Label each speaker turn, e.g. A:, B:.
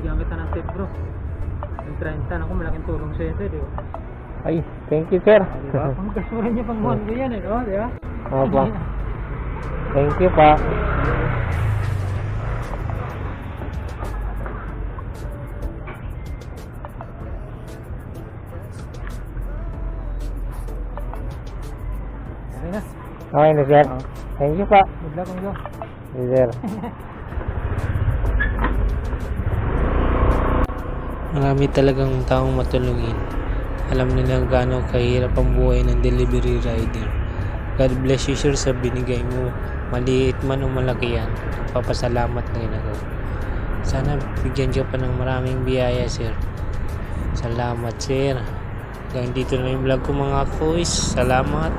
A: bigyan kita ng tip bro. Yung 30, ako malaking tulong sa'yo ito, di ba?
B: Ay, thank you sir.
A: Diba? Ang kasura niya pang month ko yan eh, no? Di ba?
B: Opo. Thank you pa.
A: Okay na.
B: Okay na sir. Thank you pa.
A: Good luck, Amigo.
B: Yes, sir. Marami talagang taong matulungin. Alam nilang gaano kahirap ang buhay ng delivery rider. God bless you sir sa binigay mo. Maliit man o malaki yan. Papasalamat na ginagawa. Sana bigyan ka pa ng maraming biyaya sir. Salamat sir. Hanggang dito na yung vlog ko mga kuys. Salamat.